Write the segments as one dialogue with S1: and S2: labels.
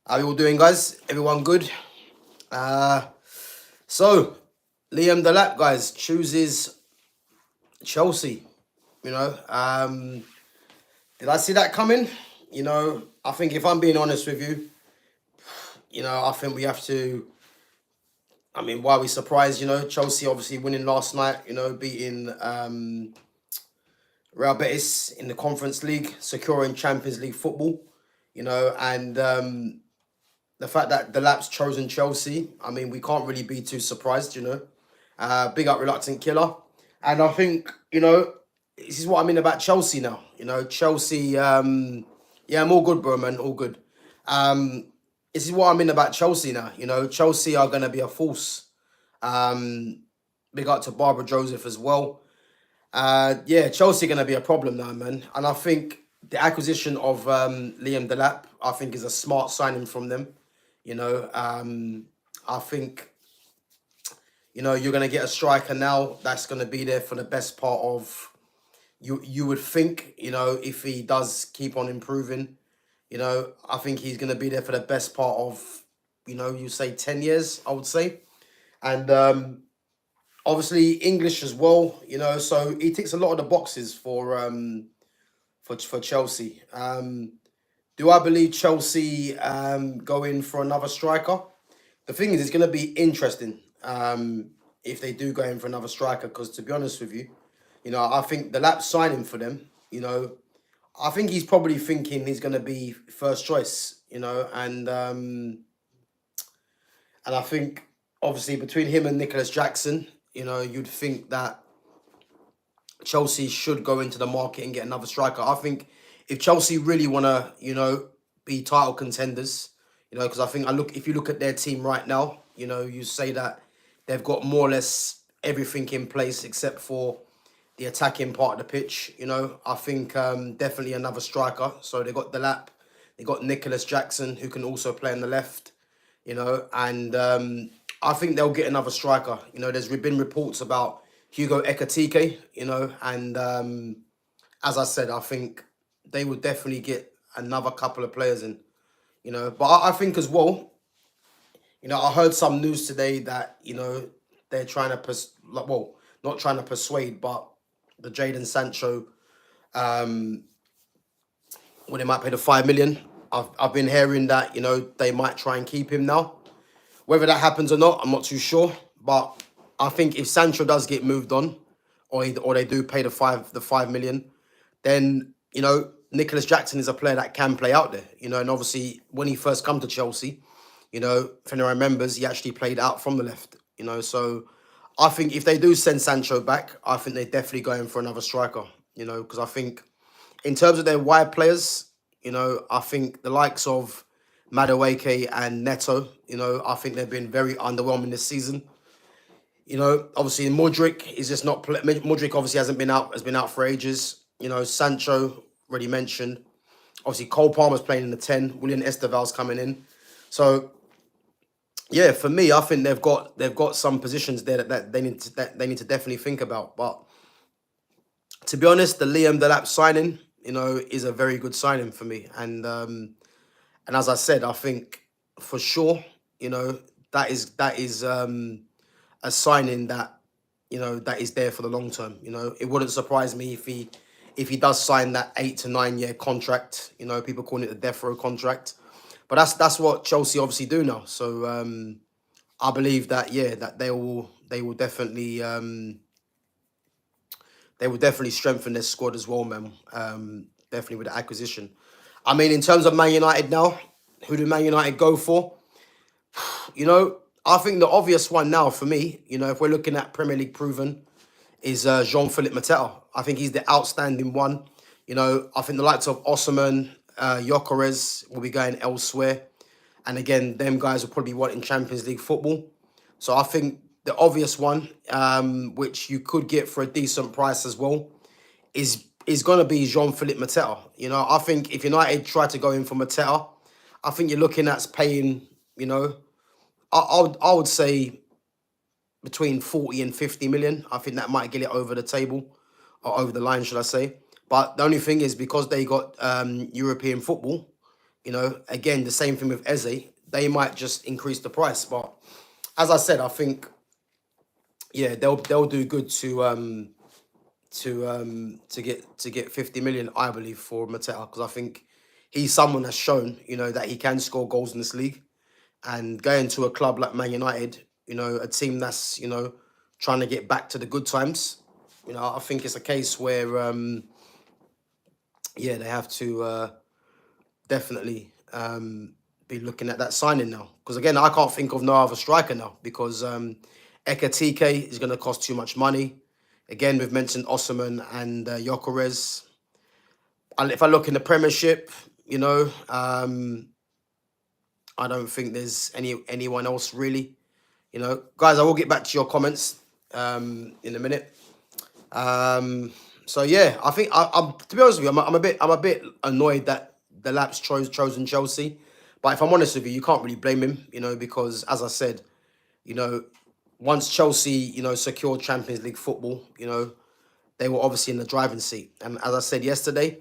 S1: How you all doing, guys? Everyone good? Uh, so Liam Delap, guys, chooses Chelsea. You know, did I see that coming? I think if I'm being honest with you, I think we have to. I mean, why are we surprised? Chelsea obviously winning last night. Beating Real Betis in the Conference League, securing Champions League football. And the fact that Delap's chosen Chelsea, I mean, we can't really be too surprised. Big up reluctant killer. And I think, this is what I mean about Chelsea now. Chelsea, yeah, I'm all good, bro, man, all good. This is what I mean about Chelsea now. Chelsea are going to be a force. Big up to Barbara Joseph as well. Yeah, Chelsea going to be a problem now, man. And I think the acquisition of Liam Delap, I think, is a smart signing from them. I think you're going to get a striker now that's going to be there for the best part of, you would think, if he does keep on improving, I think he's going to be there for the best part of, you say 10 years, I would say. And obviously English as well, so he ticks a lot of the boxes for Chelsea. Do I believe Chelsea go in for another striker? The thing is, it's going to be interesting if they do go in for another striker. Because to be honest with you, I think the Lap signing for them, I think he's probably thinking he's going to be first choice, and I think obviously between him and Nicholas Jackson, you'd think that Chelsea should go into the market and get another striker. I think if Chelsea really want to, be title contenders, because I think if you look at their team right now, you say that they've got more or less everything in place except for the attacking part of the pitch. I think definitely another striker. So they got Delap, they got Nicholas Jackson who can also play on the left, and I think they'll get another striker. There's been reports about Hugo Ekatike, and as I said, I think they would definitely get another couple of players in, But I think as well, I heard some news today that, they're trying to, not trying to persuade, but the Jadon Sancho, well, they might pay the 5 million. I've been hearing that, they might try and keep him now. Whether that happens or not, I'm not too sure. But I think if Sancho does get moved on, or they do pay the 5 million, then Nicholas Jackson is a player that can play out there. And obviously when he first come to Chelsea, if anyone remembers, he actually played out from the left. So I think if they do send Sancho back, I think they're definitely going for another striker. Because I think in terms of their wide players, I think the likes of Madueke and Neto, I think they've been very underwhelming this season. Obviously Modric is just not Modric obviously has been out for ages. Sancho already mentioned. Obviously Cole Palmer's playing in the 10. William Esteval's coming in. So yeah, for me, I think they've got some positions there that they need to definitely think about. But to be honest, the Liam Delap signing, is a very good signing for me. And as I said, I think for sure, that is a signing that that is there for the long term. It wouldn't surprise me if he does sign that 8 to 9 year contract. People calling it the death row contract, but that's what Chelsea obviously do now. So I believe that that they will definitely strengthen their squad as well, man. Definitely with the acquisition. I mean, in terms of Man United now, who do Man United go for? I think the obvious one now for me, if we're looking at Premier League proven, is Jean-Philippe Mateta. I think he's the outstanding one. I think the likes of Osimhen, Gyökeres will be going elsewhere. And again, them guys will probably want in Champions League football. So I think the obvious one, which you could get for a decent price as well, is going to be Jean-Philippe Mateta. I think if United try to go in for Mateta, I think you're looking at paying, I would say between 40 and 50 million. I think that might get it over the table, or over the line, should I say. But the only thing is, because they got European football, Again, the same thing with Eze. They might just increase the price, but as I said, I think yeah, they'll do good to get 50 million, I believe, for Mateta, because I think he's someone that's shown that he can score goals in this league, and going to a club like Man United, a team that's trying to get back to the good times. I think it's a case where yeah, they have to definitely be looking at that signing now. Because again, I can't think of no other striker now, because Ekatike is going to cost too much money. Again, we've mentioned Osman and Gyökeres. If I look in the Premiership, I don't think there's anyone else really. Guys, I will get back to your comments in a minute. So yeah, I think I'm to be honest with you, I'm a bit annoyed that Delap's chosen Chelsea. But if I'm honest with you, you can't really blame him, because as I said, once Chelsea, secured Champions League football, they were obviously in the driving seat. And as I said yesterday,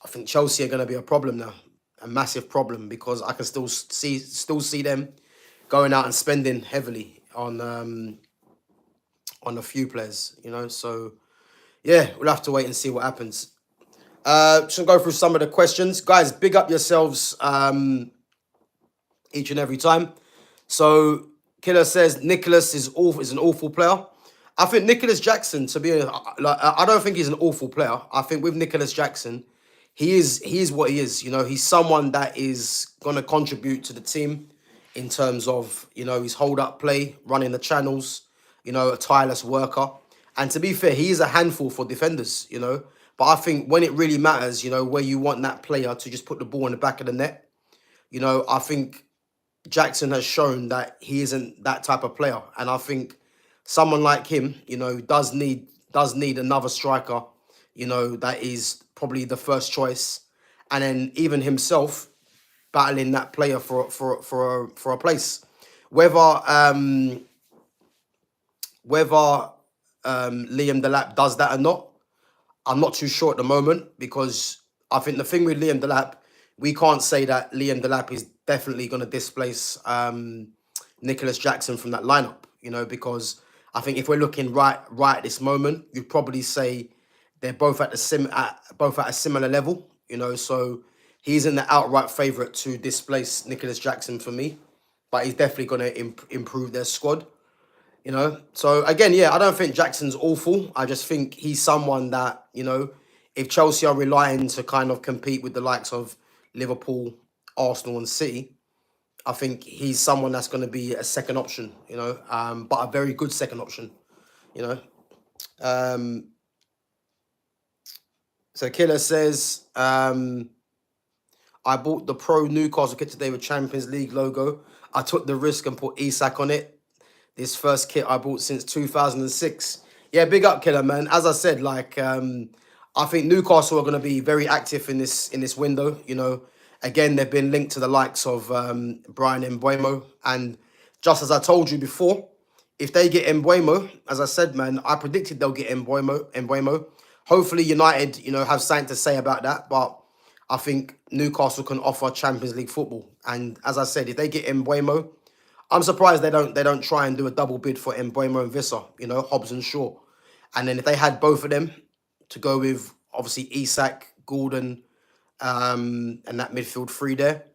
S1: I think Chelsea are going to be a problem now, a massive problem, because I can still see them going out and spending heavily on a few players, So yeah, we'll have to wait and see what happens. Should go through some of the questions, guys. Big up yourselves each and every time. So Killer says Nicholas is an awful player. I think Nicholas Jackson, to be I don't think he's an awful player. I think with Nicholas Jackson, he is what he is. He's someone that is gonna contribute to the team in terms of his hold up play, running the channels, a tireless worker. And to be fair, he is a handful for defenders, But I think when it really matters, where you want that player to just put the ball in the back of the net, I think Jackson has shown that he isn't that type of player. And I think someone like him, does need another striker, that is probably the first choice. And then even himself battling that player for a place. Whether Liam Delap does that or not, I'm not too sure at the moment, because I think the thing with Liam Delap, we can't say that Liam Delap is definitely going to displace Nicholas Jackson from that lineup, because I think if we're looking right at this moment, you'd probably say they're both at a similar level, So he's in the outright favourite to displace Nicholas Jackson for me, but he's definitely going to improve their squad. So again, yeah, I don't think Jackson's awful. I just think he's someone that, if Chelsea are relying to kind of compete with the likes of Liverpool, Arsenal and City, I think he's someone that's going to be a second option, but a very good second option, So Killer says, I bought the Pro Newcastle kit today with Champions League logo. I took the risk and put Isak on it. This first kit I bought since 2006. Yeah, big up, Killer, man. As I said, I think Newcastle are going to be very active in this window. Again, they've been linked to the likes of Brian Mbeumo. And just as I told you before, if they get Mbeumo, as I said, man, I predicted they'll get Mbeumo. Hopefully United, have something to say about that. But I think Newcastle can offer Champions League football. And as I said, if they get Mbeumo, I'm surprised they don't try and do a double bid for Mbeumo and Visser, Hobbs and Shaw. And then if they had both of them to go with, obviously, Isak, Gordon, and that midfield three there,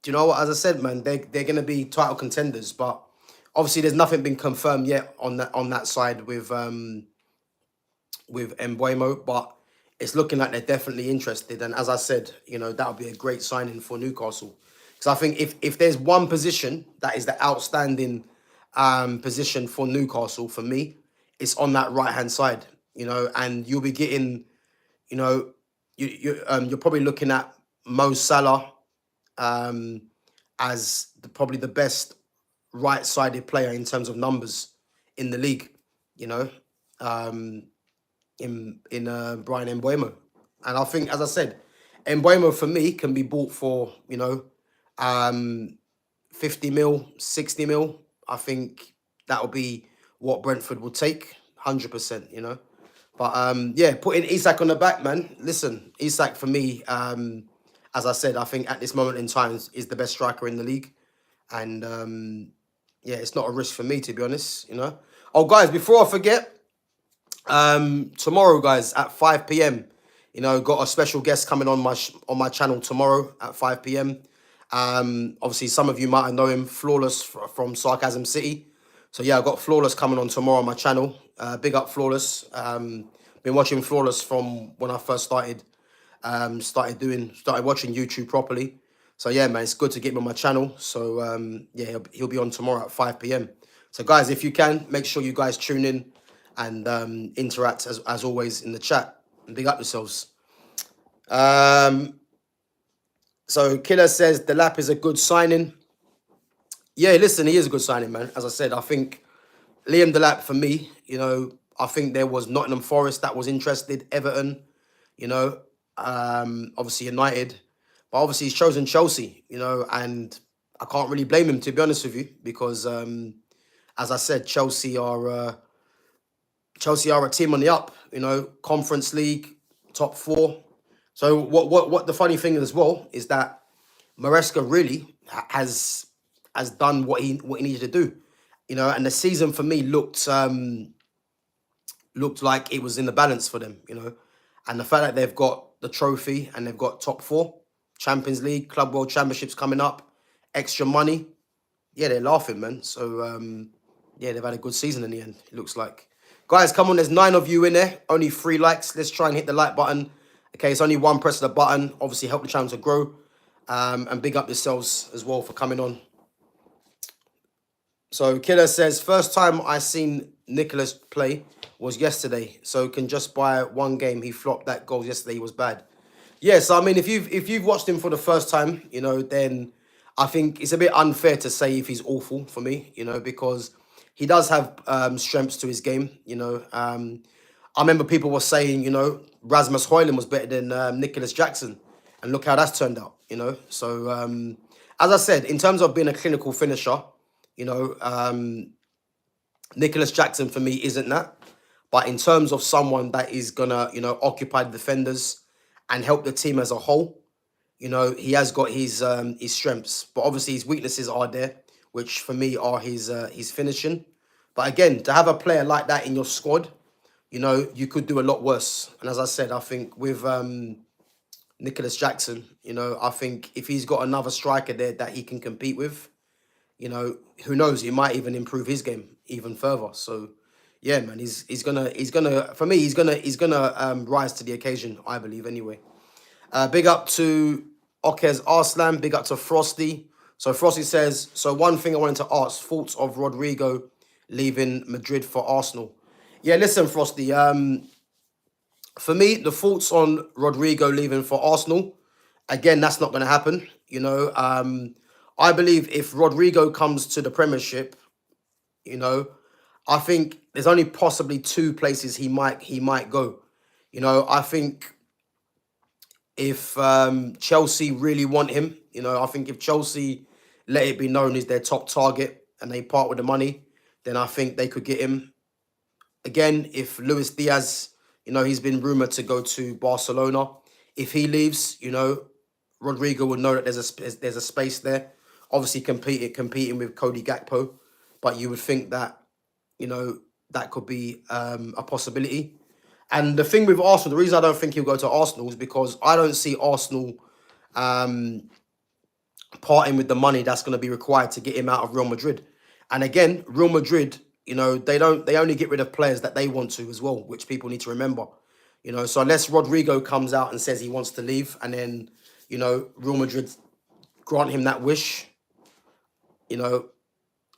S1: do you know what? As I said, man, they're going to be title contenders. But obviously, there's nothing been confirmed yet on that side with Mbeumo. But it's looking like they're definitely interested. And as I said, that would be a great signing for Newcastle. So I think if there's one position that is the outstanding position for Newcastle, for me, it's on that right-hand side, and you'll be getting, you're probably looking at Mo Salah as probably the best right-sided player in terms of numbers in the league, in Brian Mbeumo. And I think, as I said, Mbeumo for me can be bought for, 50 mil, 60 mil. I think that'll be what Brentford will take, 100%, But yeah, putting Isak on the back, man. Listen, Isak for me, as I said, I think at this moment in time is the best striker in the league. And yeah, it's not a risk for me, to be honest, you know. Oh, guys, before I forget, tomorrow, guys, at 5 p.m., you know, got a special guest coming on my channel tomorrow at 5 p.m. Obviously, some of you might know him, Flawless from Sarcasm City. So yeah, I've got Flawless coming on tomorrow on my channel. Big up Flawless. Been watching Flawless from when I first started watching YouTube properly. So yeah, man, it's good to get him on my channel. So yeah, he'll be on tomorrow at 5 p.m. So guys, if you can, make sure you guys tune in and interact as always in the chat. And big up yourselves. So Killer says Delap is a good signing. Yeah, listen, he is a good signing, man. As I said, I think Liam Delap, for me, you know, I think there was Nottingham Forest that was interested, Everton, you know, obviously United. But obviously he's chosen Chelsea, you know, and I can't really blame him, to be honest with you, because as I said, Chelsea are a team on the up, you know, Conference League, top 4. So what the funny thing as well is that Maresca really has done what he needed to do, you know, and the season for me looked like it was in the balance for them, you know, and the fact that they've got the trophy and they've got top 4, Champions League, Club World Championships coming up, extra money, yeah, they're laughing, man. So yeah, they've had a good season in the end, it looks like. Guys, come on, there's 9 of you in there, only 3 likes. Let's try and hit the like button. Okay, it's only 1 press of the button. Obviously, help the channel to grow. And big up yourselves as well for coming on. So Killer says, first time I seen Nicholas play was yesterday. So can just buy 1 game. He flopped that goal yesterday. He was bad. Yeah, so I mean, if you've watched him for the first time, you know, then I think it's a bit unfair to say if he's awful for me, you know, because he does have strengths to his game, you know. I remember people were saying, you know, Rasmus Højlund was better than Nicholas Jackson. And look how that's turned out, you know. So, as I said, in terms of being a clinical finisher, you know, Nicholas Jackson for me isn't that. But in terms of someone that is going to, you know, occupy the defenders and help the team as a whole, you know, he has got his strengths. But obviously his weaknesses are there, which for me are his finishing. But again, to have a player like that in your squad, you know, you could do a lot worse. And as I said, I think with Nicholas Jackson, you know, I think if he's got another striker there that he can compete with, you know, who knows, he might even improve his game even further. So yeah, man, he's gonna for me, he's gonna rise to the occasion, I believe, anyway. Big up to Okez Arslan, big up to Frosty. So Frosty says, so one thing I wanted to ask, thoughts of Rodrigo leaving Madrid for Arsenal. Yeah, listen, Frosty, for me, the thoughts on Rodrigo leaving for Arsenal, again, that's not going to happen. You know, I believe if Rodrigo comes to the Premiership, you know, I think there's only possibly 2 places he might go. You know, I think if Chelsea really want him, you know, I think if Chelsea let it be known he's their top target and they part with the money, then I think they could get him. Again, if Luis Diaz, you know, he's been rumoured to go to Barcelona. If he leaves, you know, Rodrigo would know that there's a space there. Obviously competing with Cody Gakpo. But you would think that, you know, that could be a possibility. And the thing with Arsenal, the reason I don't think he'll go to Arsenal is because I don't see Arsenal parting with the money that's going to be required to get him out of Real Madrid. And again, Real Madrid, you know, they only get rid of players that they want to as well, which people need to remember. You know, so unless Rodrigo comes out and says he wants to leave and then, you know, Real Madrid grant him that wish, you know,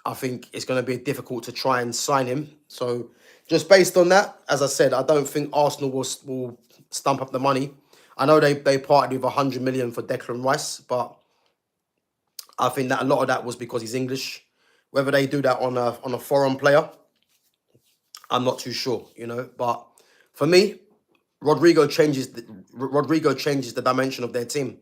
S1: I think it's going to be difficult to try and sign him. So just based on that, as I said, I don't think Arsenal will stump up the money. I know they parted with 100 million for Declan Rice, but I think that a lot of that was because he's English. Whether they do that on a foreign player, I'm not too sure, you know. But for me, Rodrigo changes the dimension of their team.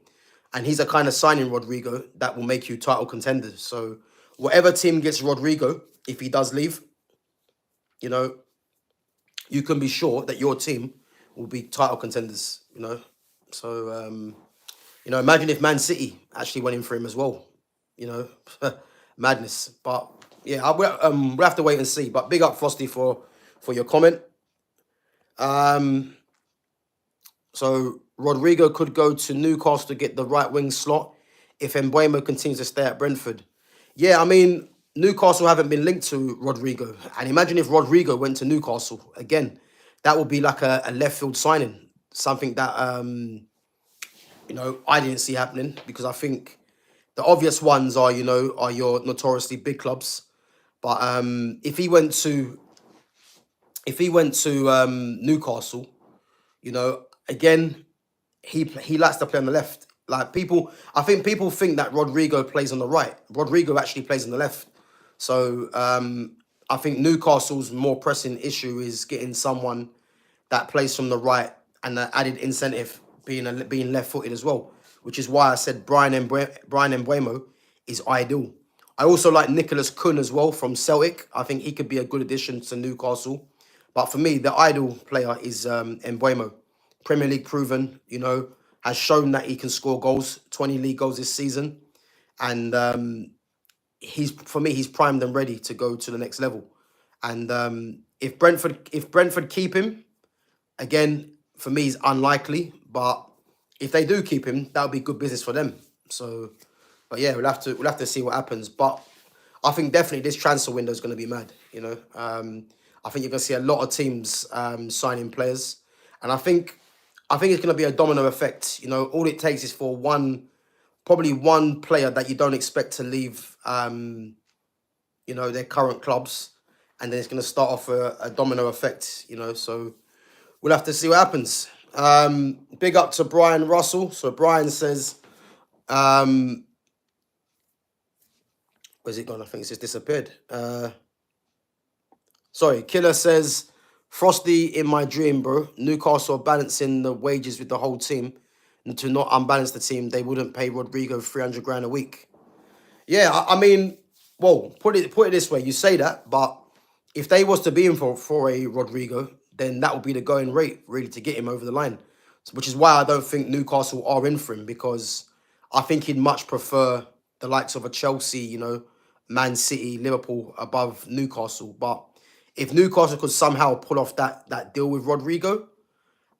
S1: And he's a kind of signing, Rodrigo, that will make you title contenders. So whatever team gets Rodrigo, if he does leave, you know, you can be sure that your team will be title contenders, you know. So, You know, imagine if Man City actually went in for him as well. You know, madness. But yeah, we'll have to wait and see. But big up Frosty for your comment. So Rodrigo could go to Newcastle to get the right wing slot if Mbeumo continues to stay at Brentford. Yeah, I mean, Newcastle haven't been linked to Rodrigo. And imagine if Rodrigo went to Newcastle again. That would be like a left field signing. Something that you know, I didn't see happening, because I think the obvious ones are, you know, are your notoriously big clubs. But if he went to Newcastle, you know, again, he likes to play on the left. Like I think people think that Rodrigo plays on the right. Rodrigo actually plays on the left. So I think Newcastle's more pressing issue is getting someone that plays from the right, and the added incentive being left-footed as well, which is why I said Brian Mbeumo is ideal. I also like Nicholas Kuhn as well from Celtic. I think he could be a good addition to Newcastle. But for me, the ideal player is Mbeumo. Premier League proven, you know, has shown that he can score goals, 20 league goals this season. And for me, he's primed and ready to go to the next level. And if Brentford keep him, again, for me, it's unlikely. But if they do keep him, that'll be good business for them. So, but yeah, we'll have to see what happens. But I think definitely this transfer window is going to be mad. You know, I think you're going to see a lot of teams signing players, and I think it's going to be a domino effect. You know, all it takes is for probably one player that you don't expect to leave, you know, their current clubs, and then it's going to start off a domino effect. You know, so we'll have to see what happens. Big up to Brian Russell. So Brian says, where's it gone? I think it's just disappeared. Sorry, Killer says, Frosty in my dream, bro. Newcastle are balancing the wages with the whole team. And to not unbalance the team, they wouldn't pay Rodrigo 300 grand a week. Yeah, I mean, well, put it this way. You say that, but if they was to be in for a Rodrigo, then that would be the going rate, really, to get him over the line. So, which is why I don't think Newcastle are in for him, because I think he'd much prefer the likes of a Chelsea, you know, Man City, Liverpool above Newcastle. But if Newcastle could somehow pull off that deal with Rodrigo,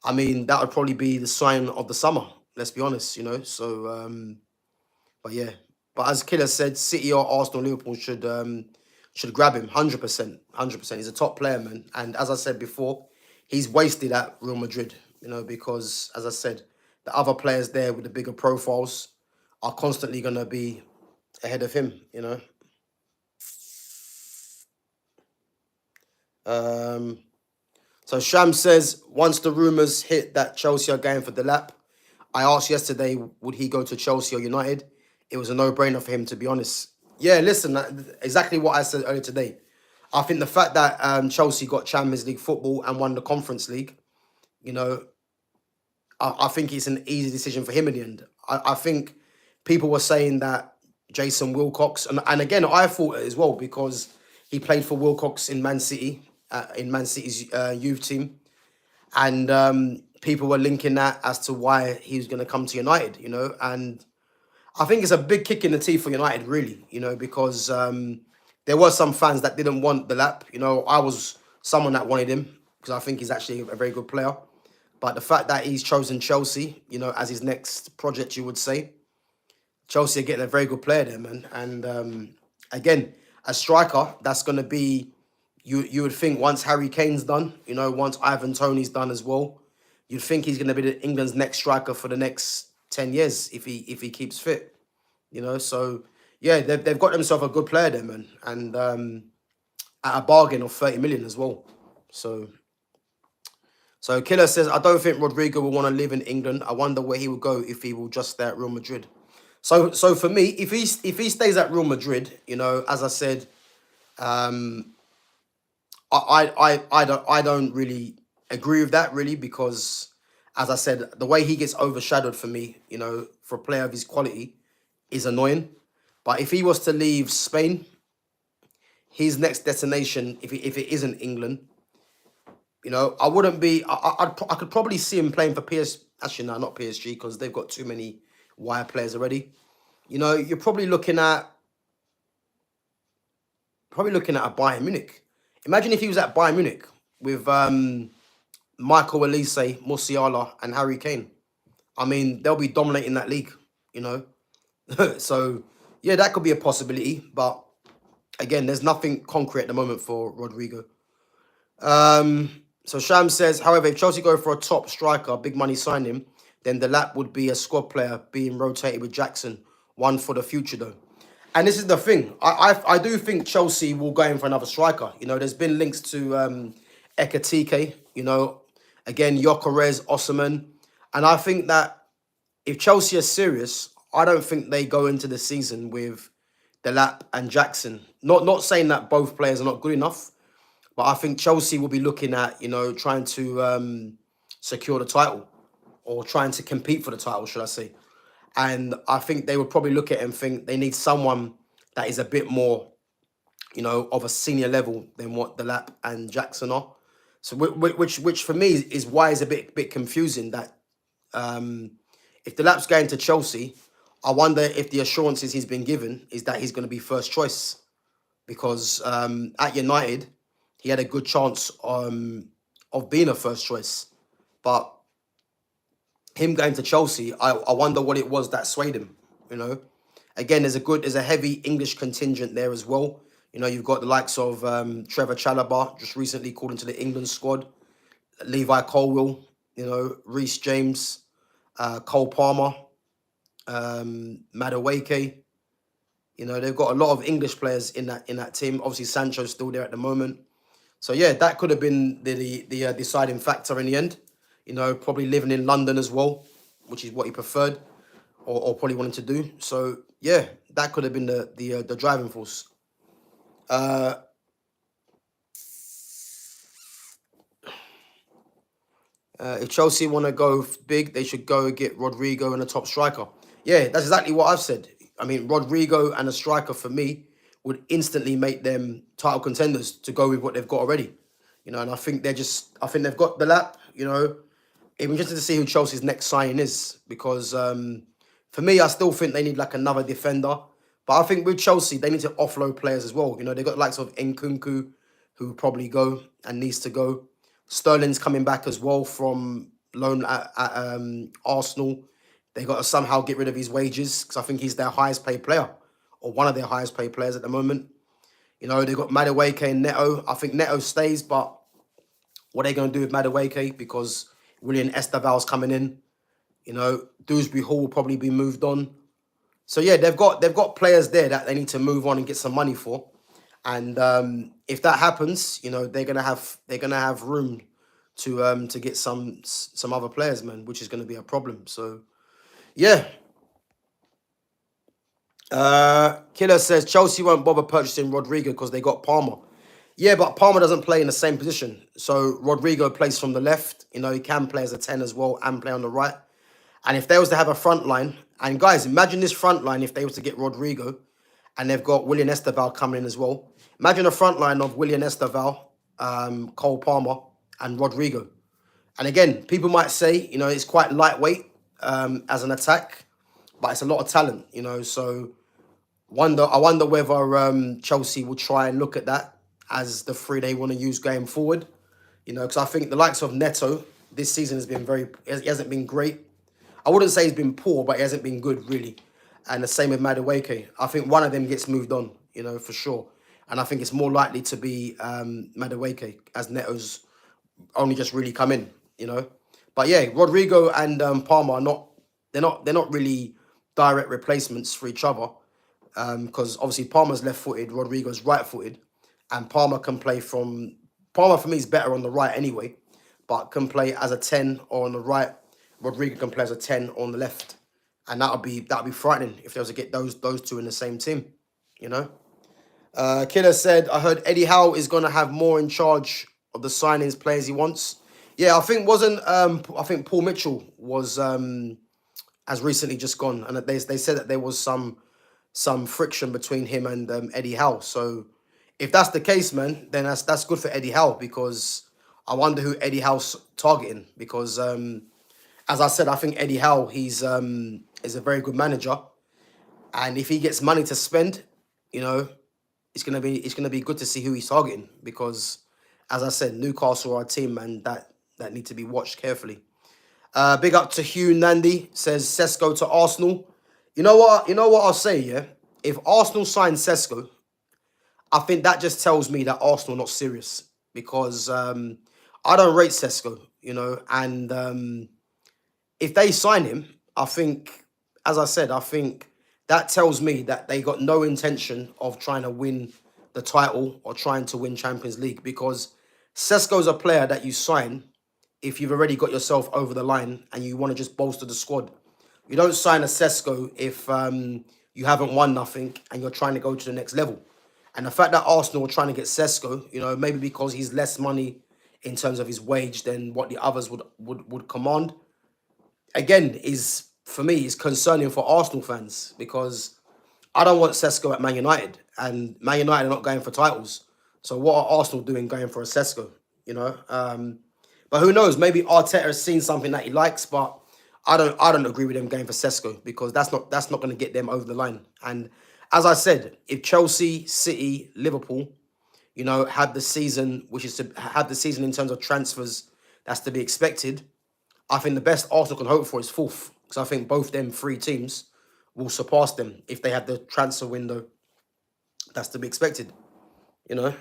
S1: I mean, that would probably be the sign of the summer. Let's be honest, you know. So, but yeah. But as Killer said, City or Arsenal, Liverpool should grab him 100%. 100%. He's a top player, man. And as I said before, he's wasted at Real Madrid, you know, because, as I said, the other players there with the bigger profiles are constantly going to be ahead of him, you know. So Sham says, once the rumours hit that Chelsea are going for Delap, I asked yesterday, would he go to Chelsea or United? It was a no-brainer for him, to be honest. Yeah, listen, exactly what I said earlier today. I think the fact that Chelsea got Champions League football and won the Conference League, you know, I think it's an easy decision for him in the end. I think people were saying that Jason Wilcox, and again, I thought it as well, because he played for Wilcox in Man City, in Man City's youth team. And people were linking that as to why he was going to come to United, you know. And I think it's a big kick in the teeth for United, really, you know, because there were some fans that didn't want Delap. You know, I was someone that wanted him, because I think he's actually a very good player. But the fact that he's chosen Chelsea, you know, as his next project, you would say, Chelsea are getting a very good player there, man. And again, a striker, that's going to be, you would think once Harry Kane's done, you know, once Ivan Toney's done as well, you'd think he's going to be England's next striker for the next 10 years if he keeps fit, you know. So, yeah, they've got themselves a good player there, man. And at a bargain of 30 million as well. So Killer says, I don't think Rodrigo will want to live in England. I wonder where he will go if he will just stay at Real Madrid. So for me, if he stays at Real Madrid, you know, as I said, I don't really agree with that, really, because, as I said, the way he gets overshadowed for me, you know, for a player of his quality, is annoying. But if he was to leave Spain, his next destination, if it isn't England, you know, I could probably see him playing for PSG. Actually, no, not PSG, because they've got too many wire players already. You know, you're probably looking at a Bayern Munich. Imagine if he was at Bayern Munich with Michael Elise, Musiala, and Harry Kane. I mean, they'll be dominating that league, you know. So, yeah, that could be a possibility. But again, there's nothing concrete at the moment for Rodrigo. So Sham says, however, if Chelsea go for a top striker, big money sign him, then Delap would be a squad player being rotated with Jackson, one for the future though. And this is the thing. I do think Chelsea will go in for another striker. You know, there's been links to Ekatike, you know, again, Gyökeres, Osimhen. And I think that if Chelsea are serious, I don't think they go into the season with Delap and Jackson. Not saying that both players are not good enough, but I think Chelsea will be looking at, you know, trying to secure the title or trying to compete for the title, should I say. And I think they would probably look at it and think they need someone that is a bit more, you know, of a senior level than what Delap and Jackson are. So which for me is why it's a bit confusing that if Delap's going to Chelsea, I wonder if the assurances he's been given is that he's going to be first choice. Because at United, he had a good chance of being a first choice. But him going to Chelsea, I wonder what it was that swayed him, you know. Again, there's a heavy English contingent there as well. You know, you've got the likes of Trevor Chalobah, just recently called into the England squad. Levi Colwill, you know, Reece James, Cole Palmer, Madueke. You know, they've got a lot of English players in that team. Obviously, Sancho's still there at the moment. So, yeah, that could have been the deciding factor in the end. You know, probably living in London as well, which is what he preferred or probably wanted to do. So, yeah, that could have been the driving force. If Chelsea want to go big, they should go get Rodrigo and a top striker. Yeah, that's exactly what I've said. I mean, Rodrigo and a striker for me would instantly make them title contenders to go with what they've got already. You know, and I think they've got the lap, you know. It'd be interesting to see who Chelsea's next signing is because for me, I still think they need like another defender. But I think with Chelsea, they need to offload players as well. You know, they've got the likes of Nkunku, who will probably go and needs to go. Sterling's coming back as well from loan at Arsenal. They got to somehow get rid of his wages because I think he's their highest paid player or one of their highest paid players at the moment. You know, they've got Madueke and Neto. I think Neto stays, but what are they going to do with Madueke? Because William Estaval's coming in. You know, Dewsbury Hall will probably be moved on. So yeah, they've got players there that they need to move on and get some money for. And if that happens, you know, they're gonna have room to get some other players, man, which is gonna be a problem. So yeah. Killer says Chelsea won't bother purchasing Rodrigo because they got Palmer. Yeah, but Palmer doesn't play in the same position. So Rodrigo plays from the left. You know, he can play as a 10 as well and play on the right. And if they was to have a front line, and guys, imagine this front line if they was to get Rodrigo and they've got William Estaval coming in as well. Imagine a front line of William Estaval, Cole Palmer, and Rodrigo. And again, people might say, you know, it's quite lightweight as an attack, but it's a lot of talent, you know. So I wonder whether Chelsea will try and look at that as the three they want to use going forward. You know, because I think the likes of Neto this season has been he hasn't been great. I wouldn't say he's been poor, but he hasn't been good, really. And the same with Madueke. I think one of them gets moved on, you know, for sure. And I think it's more likely to be Madueke, as Neto's only just really come in, you know. But yeah, Rodrigo and Palmer are they're not really direct replacements for each other. Because obviously Palmer's left-footed, Rodrigo's right-footed. And Palmer for me is better on the right anyway, but can play as a 10 or on the right. Rodrigo can play as a 10 on the left. And that'll be frightening if they was to get those two in the same team, you know. Killer said, I heard Eddie Howe is going to have more in charge of the signings players he wants. Yeah, I think I think Paul Mitchell has recently just gone, and they said that there was some friction between him and Eddie Howe. So if that's the case, man, then that's good for Eddie Howe, because I wonder who Eddie Howe's targeting, because as I said, I think Eddie Howe, he's is a very good manager, and if he gets money to spend, you know, it's gonna be good to see who he's targeting because, as I said, Newcastle are a team, man, that need to be watched carefully. Big up to Hugh Nandy, says Sesko to Arsenal. You know what? You know what I'll say, yeah? If Arsenal sign Sesko, I think that just tells me that Arsenal are not serious because I don't rate Sesko, you know, and if they sign him, I think, as I said, I think that tells me that they got no intention of trying to win the title or trying to win Champions League because Sesko's a player that you sign if you've already got yourself over the line and you want to just bolster the squad. You don't sign a Sesko if you haven't won nothing and you're trying to go to the next level. And the fact that Arsenal are trying to get Sesko, you know, maybe because he's less money in terms of his wage than what the others would command, again, is for me is concerning for Arsenal fans because I don't want Sesko at Man United, and Man United are not going for titles. So what are Arsenal doing going for a Sesko? You know, but who knows? Maybe Arteta has seen something that he likes, but I don't agree with them going for Sesko because that's not going to get them over the line. And as I said, if Chelsea, City, Liverpool, you know, had the season, which is to have the season in terms of transfers that's to be expected, I think the best Arsenal can hope for is fourth because I think both them three teams will surpass them if they have the transfer window that's to be expected. You know.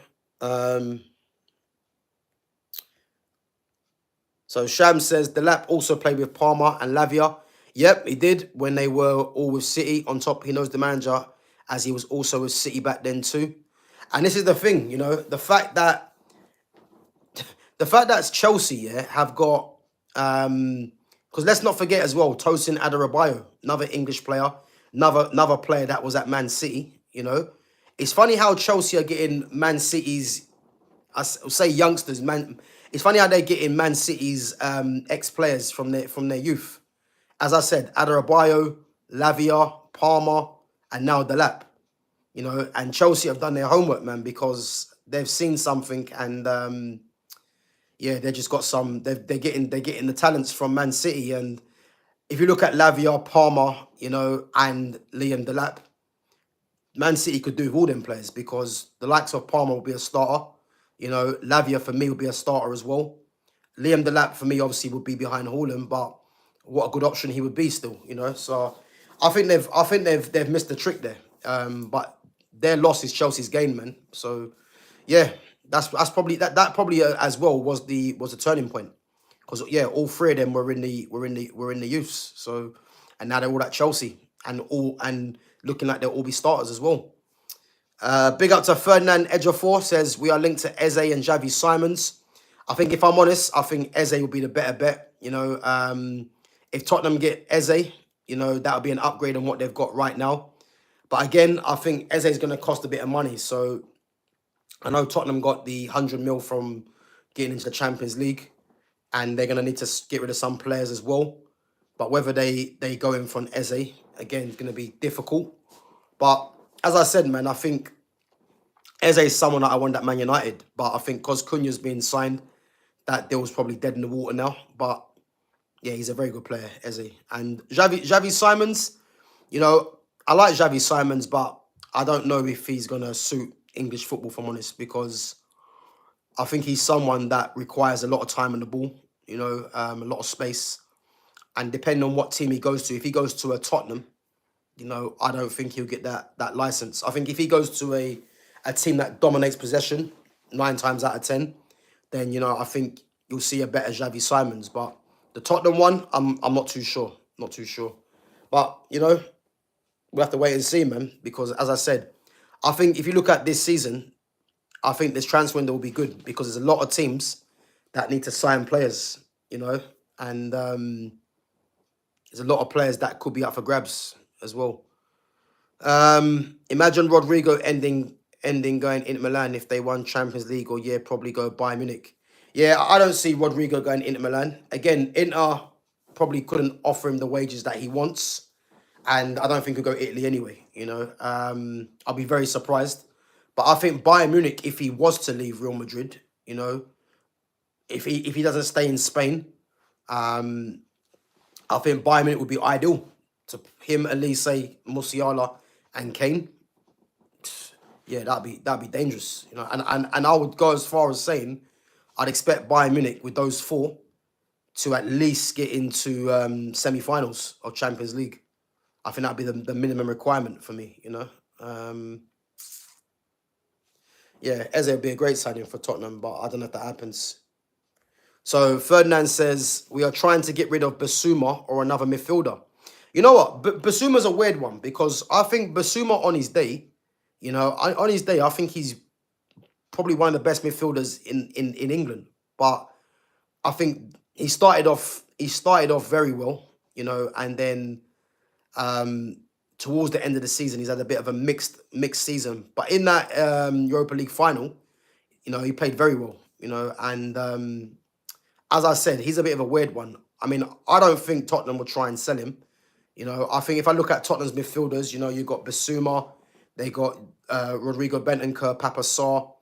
S1: So Sham says Delap also played with Palmer and Lavia. Yep, he did when they were all with City. On top, he knows the manager as he was also with City back then too. And this is the thing, you know, the fact that Chelsea, yeah, have got because let's not forget as well, Tosin Adarabioyo, another English player, another player that was at Man City. You know, it's funny how Chelsea are getting Man City's, say youngsters. Man, it's funny how they're getting Man City's ex players from their youth. As I said, Adarabioyo, Lavia, Palmer, and now Delap. You know, and Chelsea have done their homework, man, because they've seen something and. Yeah, they just got some. They're getting the talents from Man City, and if you look at Lavia, Palmer, you know, and Liam Delap, Man City could do with all them players because the likes of Palmer will be a starter. You know, Lavia for me will be a starter as well. Liam Delap for me obviously would be behind Haaland, but what a good option he would be still. You know, so I think they've missed the trick there. But their loss is Chelsea's gain, man. So yeah, that's probably that probably as well was the turning point because yeah, all three of them were in the youths. So and now they're all at Chelsea and looking like they'll all be starters as well. Big up to Ferdinand Edgefor says we are linked to Eze and Javi Simons. I think if I'm honest, I think Eze will be the better bet. You know, if Tottenham get Eze, you know that would be an upgrade on what they've got right now. But again, I think Eze is going to cost a bit of money. So I know Tottenham got the 100 mil from getting into the Champions League, and they're going to need to get rid of some players as well. But whether they go in for an Eze, again, is going to be difficult. But as I said, man, I think Eze is someone that I want at Man United. But I think because Cunha's been signed, that deal's probably dead in the water now. But yeah, he's a very good player, Eze. And Javi Simons, you know, I like Javi Simons, but I don't know if he's going to suit English football, if I'm honest, because I think he's someone that requires a lot of time on the ball, you know, a lot of space. And depending on what team he goes to, if he goes to a Tottenham, you know, I don't think he'll get that license. I think if he goes to a team that dominates possession 9 times out of 10, then, you know, I think you'll see a better Javi Simons. But the Tottenham one, I'm not too sure. Not too sure. But, you know, we'll have to wait and see, man. Because, as I said, I think if you look at this season, I think this transfer window will be good because there's a lot of teams that need to sign players, you know. And there's a lot of players that could be up for grabs as well. Imagine Rodrigo ending going Inter Milan if they won Champions League, or yeah, probably go Bayern Munich. Yeah, I don't see Rodrigo going Inter Milan. Again, Inter probably couldn't offer him the wages that he wants. And I don't think he'll go Italy anyway, you know. I'll be very surprised. But I think Bayern Munich, if he was to leave Real Madrid, you know, if he doesn't stay in Spain, I think Bayern Munich would be ideal to him, Elise, Musiala, and Kane. Yeah, that'd be dangerous, you know. And I would go as far as saying I'd expect Bayern Munich with those four to at least get into semi-finals of Champions League. I think that'd be the minimum requirement for me, you know. Yeah, Eze would be a great signing for Tottenham, but I don't know if that happens. So Ferdinand says, we are trying to get rid of Basuma or another midfielder. You know what? Basuma's a weird one because I think Basuma on his day, you know, on his day, I think he's probably one of the best midfielders in England. But I think he started off very well, you know, and then towards the end of the season, he's had a bit of a mixed season. But in that Europa League final, you know, he played very well, you know, and as I said, he's a bit of a weird one. I mean, I don't think Tottenham will try and sell him. You know, I think if I look at Tottenham's midfielders, you know, you've got Basuma, they got Rodrigo Bentancur, Papa Sarr,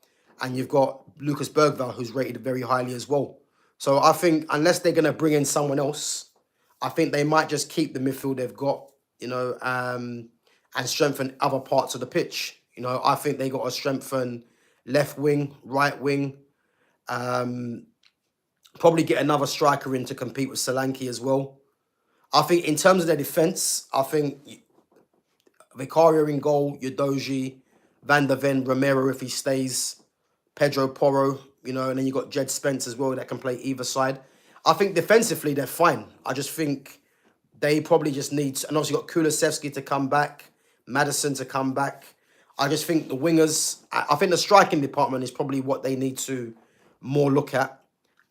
S1: and you've got Lucas Bergvall, who's rated very highly as well. So I think unless they're going to bring in someone else, I think they might just keep the midfield they've got, you know, and strengthen other parts of the pitch. You know, I think they got to strengthen left wing, right wing, probably get another striker in to compete with Solanke as well. I think in terms of their defence, I think Vicario in goal, Udogie, Van der Ven, Romero if he stays, Pedro Porro, you know, and then you got Jed Spence as well that can play either side. I think defensively they're fine. I just think they probably just need, and also you got Kulusevski to come back, Madison to come back. I just think the wingers, I think the striking department is probably what they need to more look at.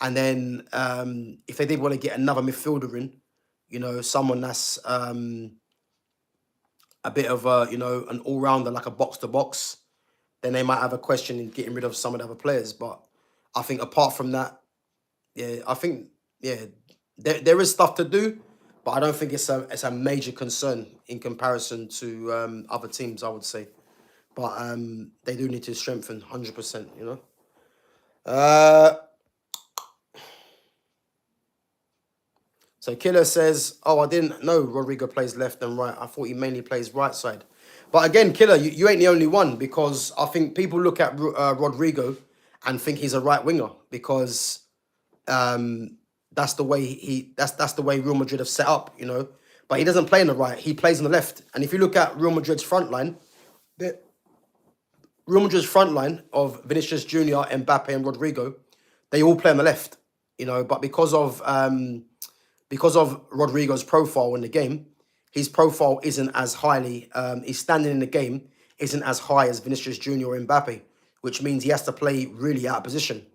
S1: And then if they did want to get another midfielder in, you know, someone that's a bit of a, you know, an all-rounder, like a box-to-box, then they might have a question in getting rid of some of the other players. But I think apart from that, yeah, I think, yeah, there is stuff to do, but I don't think it's a major concern in comparison to other teams, I would say. But they do need to strengthen 100%, you know. So Killer says, oh, I didn't know Rodrigo plays left and right. I thought he mainly plays right side. But again, Killer, you ain't the only one, because I think people look at Rodrigo and think he's a right winger because that's the way that's the way Real Madrid have set up, you know. But he doesn't play on the right; he plays on the left. And if you look at Real Madrid's front line, of Vinicius Junior, Mbappe, and Rodrigo, they all play on the left, you know. But because of Rodrigo's profile in the game, his profile isn't as highly, his standing in the game isn't as high as Vinicius Junior or Mbappe, which means he has to play really out of position.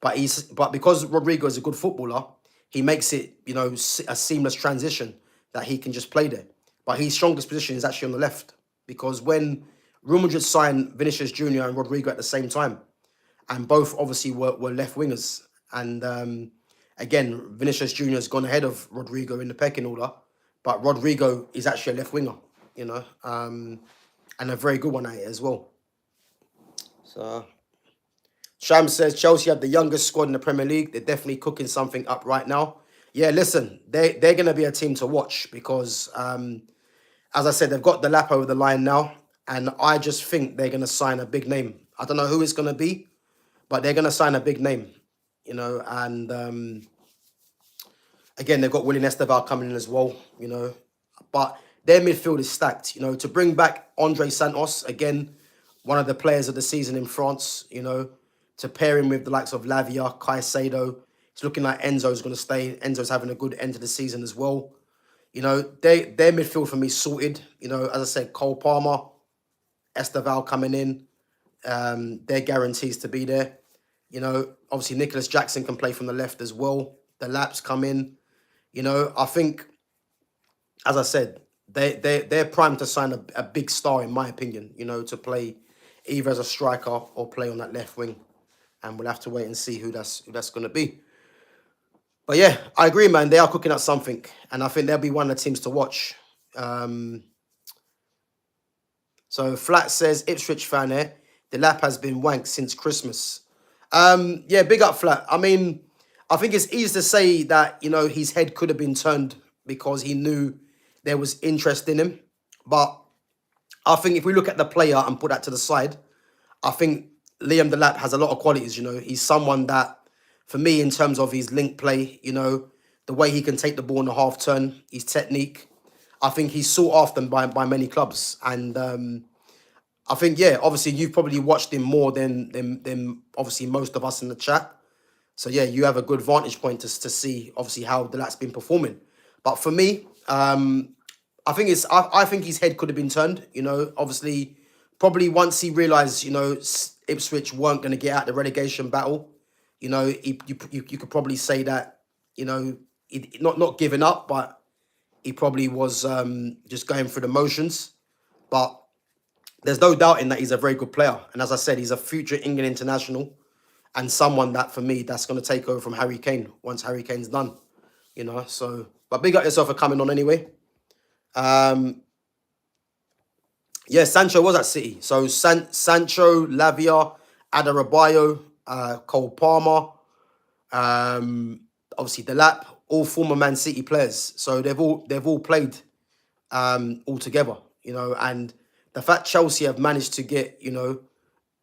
S1: But because Rodrigo is a good footballer, he makes it, you know, a seamless transition that he can just play there. But his strongest position is actually on the left, because when Real Madrid signed Vinicius Junior and Rodrigo at the same time, and both obviously were left wingers, and again, Vinicius Junior has gone ahead of Rodrigo in the pecking order, but Rodrigo is actually a left winger, you know, and a very good one at it as well. So Sham says Chelsea have the youngest squad in the Premier League. They're definitely cooking something up right now. Yeah, listen, they're going to be a team to watch because, as I said, they've got Delap over the line now, and I just think they're going to sign a big name. I don't know who it's going to be, but they're going to sign a big name, you know, and again, they've got Willian Esteval coming in as well, you know, but their midfield is stacked, you know, to bring back Andre Santos, again, one of the players of the season in France, you know, to pair him with the likes of Lavia, Caicedo. It's looking like Enzo's going to stay. Enzo's having a good end of the season as well. You know, their midfield for me sorted. You know, as I said, Cole Palmer, Esteval coming in. They're guarantees to be there. You know, obviously Nicholas Jackson can play from the left as well. The Laps come in. You know, I think, as I said, they're primed to sign a big star, in my opinion, you know, to play either as a striker or play on that left wing. And we'll have to wait and see who that's going to be. But yeah, I agree, man. They are cooking up something. And I think they'll be one of the teams to watch. So Flat says, Ipswich fan here. The lap has been wanked since Christmas. Yeah, big up Flat. I mean, I think it's easy to say that, you know, his head could have been turned because he knew there was interest in him. But I think if we look at the player and put that to the side, I think Liam Delap has a lot of qualities. He's someone that, for me, in terms of his link play, the way he can take the ball in the half turn, his technique, I think he's sought after by many clubs. And I think, yeah, obviously you've probably watched him more than obviously most of us in the chat. So yeah, you have a good vantage point to see obviously how Delap's been performing. But for me, I think his head could have been turned. Obviously, probably once he realised Ipswich weren't going to get out the relegation battle. You could probably say that not giving up, but he probably was just going through the motions. But there's no doubting that he's a very good player, and as I said, he's a future England international. And someone that, for me, that's going to take over from Harry Kane once Harry Kane's done, So, but big up yourself for coming on anyway. Yeah, Sancho was at City. So, Sancho, Lavia, Adarabayo, Cole Palmer, obviously Delap, all former Man City players. So, they've all played all together, And the fact Chelsea have managed to get,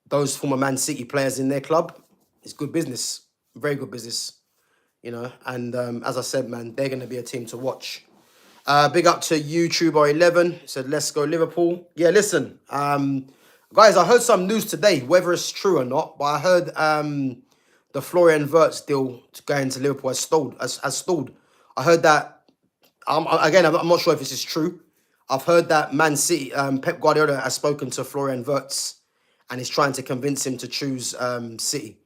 S1: those former Man City players in their club, it's good business, very good business, And as I said, man, they're going to be a team to watch. Big up to YouTuber11, said, let's go Liverpool. Yeah, listen, guys, I heard some news today, whether it's true or not, but I heard the Florian Wirtz deal going to Liverpool has stalled. I heard that, I'm not sure if this is true. I've heard that Man City, Pep Guardiola has spoken to Florian Wirtz and is trying to convince him to choose City.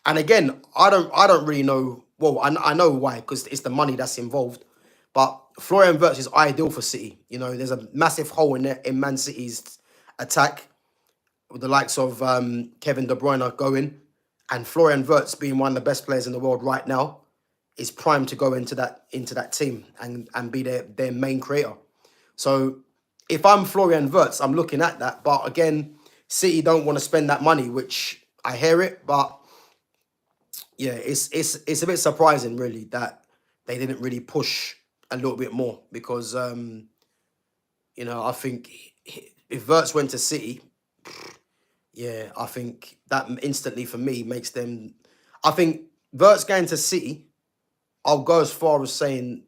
S1: And again, I don't really know. Well, I know why, because it's the money that's involved. But Florian Wirtz is ideal for City. There's a massive hole in Man City's attack with the likes of Kevin De Bruyne going, and Florian Wirtz being one of the best players in the world right now is primed to go into that team and be their main creator. So if I'm Florian Wirtz, I'm looking at that. But again, City don't want to spend that money, which I hear it, but yeah, it's a bit surprising, really, that they didn't really push a little bit more because, I think if Wirtz went to City, yeah, I think that instantly for me makes them. I think Wirtz going to City, I'll go as far as saying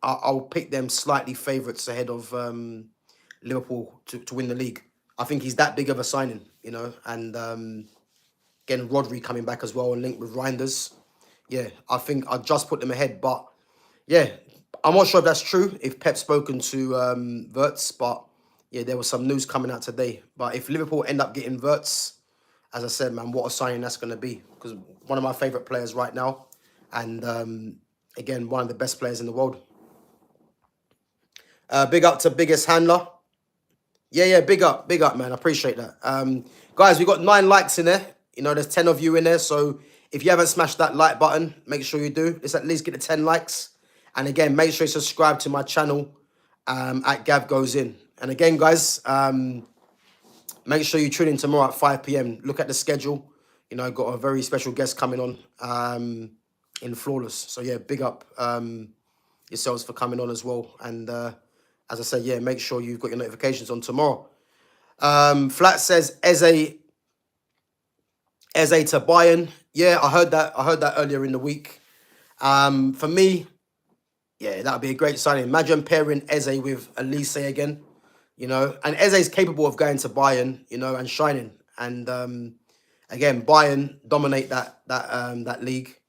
S1: I'll pick them slightly favourites ahead of Liverpool to win the league. I think he's that big of a signing, and. Again, Rodri coming back as well and linked with Reinders. Yeah, I think I'd just put them ahead. But, yeah, I'm not sure if that's true, if Pep's spoken to Wirtz. But, yeah, there was some news coming out today. But if Liverpool end up getting Wirtz, as I said, man, what a signing that's going to be. Because one of my favourite players right now. And, again, one of the best players in the world. Big up to Biggest Handler. Yeah, big up, man. I appreciate that. Guys, we got 9 likes in there. There's 10 of you in there. So if you haven't smashed that like button, make sure you do. Let's at least get the 10 likes. And again, make sure you subscribe to my channel at GavGoesIn. And again, guys, make sure you tune in tomorrow at 5 p.m. Look at the schedule. Got a very special guest coming on in Flawless. So, yeah, big up yourselves for coming on as well. And as I said, yeah, make sure you've got your notifications on tomorrow. Flat says, Eze to Bayern. Yeah, I heard that earlier in the week. For me, yeah, that would be a great signing. Imagine pairing Eze with Elise again, And Eze's capable of going to Bayern, and shining. And again, Bayern dominate that league.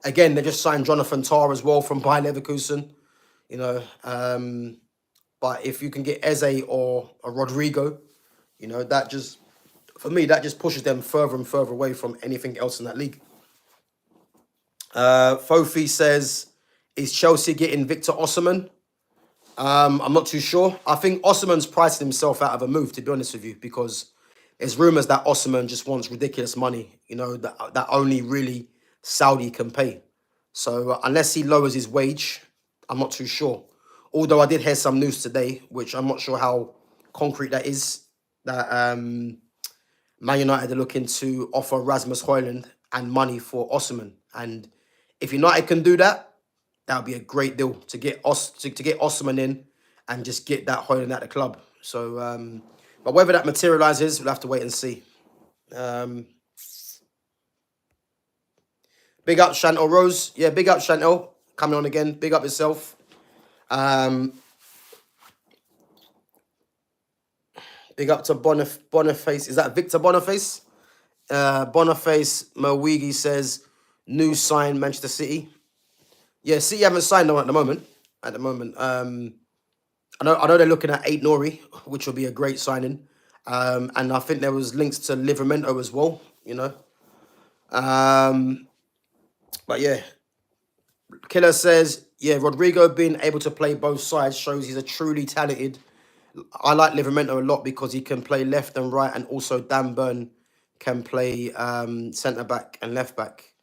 S1: Again, they just signed Jonathan Tah as well from Bayer Leverkusen, But if you can get Eze or a Rodrigo, that just. For me, that just pushes them further and further away from anything else in that league. Fofi says, is Chelsea getting Victor Osimhen? I'm not too sure. I think Osimhen's pricing himself out of a move, to be honest with you, because there's rumours that Osimhen just wants ridiculous money, that only really Saudi can pay. So unless he lowers his wage, I'm not too sure. Although I did hear some news today, which I'm not sure how concrete that is, that Man United are looking to offer Rasmus Højlund and money for Osimhen. And if United can do that, that would be a great deal to get to get Osman in and just get that Hoyland at the club. So, but whether that materializes, we'll have to wait and see. Um, Big up Chantel Rose. Yeah, big up Chantel. Coming on again. Big up yourself. Um, Big up to Boniface. Is that Victor Boniface? Boniface Mawigi says, new sign Manchester City. Yeah, City haven't signed them at the moment. I know they're looking at 8 Nori, which will be a great signing. And I think there was links to Livramento as well, you know. But yeah, Killer says, yeah, Rodrigo being able to play both sides shows he's a truly talented. I like Livramento a lot because he can play left and right, and also Dan Burn can play centre back and left back.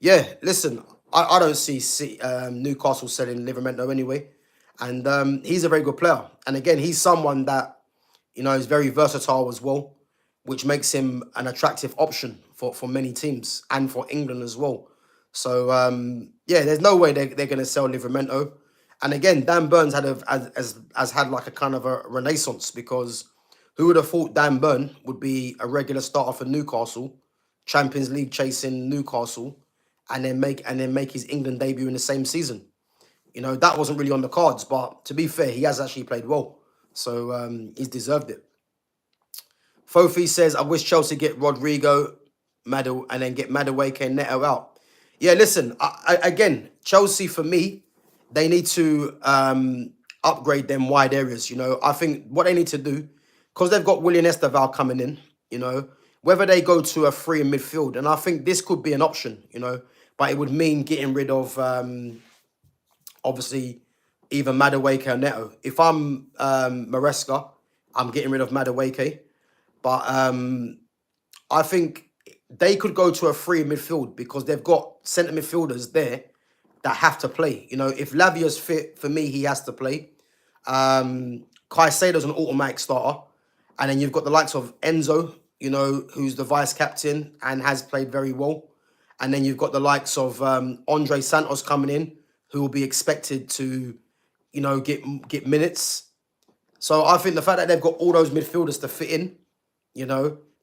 S1: Yeah, listen, I don't see Newcastle selling Livramento anyway, and he's a very good player. And again, he's someone that is very versatile as well, which makes him an attractive option for many teams and for England as well. So yeah, there's no way they're going to sell Livramento. And again, Dan Burns has had like a kind of a renaissance, because who would have thought Dan Burn would be a regular starter for Newcastle, Champions League chasing Newcastle, and then make his England debut in the same season. That wasn't really on the cards, but to be fair, he has actually played well. So he's deserved it. Fofi says, I wish Chelsea get Rodrigo, Madel, and then get Madueke and Neto out. Yeah, listen, again, Chelsea, for me, they need to upgrade them wide areas. I think what they need to do, because they've got William Esteval coming in, whether they go to a free in midfield, and I think this could be an option, but it would mean getting rid of, obviously, either Madueke or Neto. If I'm Maresca, I'm getting rid of Madueke. But I think they could go to a free midfield because they've got centre midfielders there that have to play. If Lavia's fit, for me, he has to play. Caicedo's an automatic starter. And then you've got the likes of Enzo, who's the vice captain and has played very well. And then you've got the likes of Andre Santos coming in, who will be expected to, get minutes. So I think the fact that they've got all those midfielders to fit in,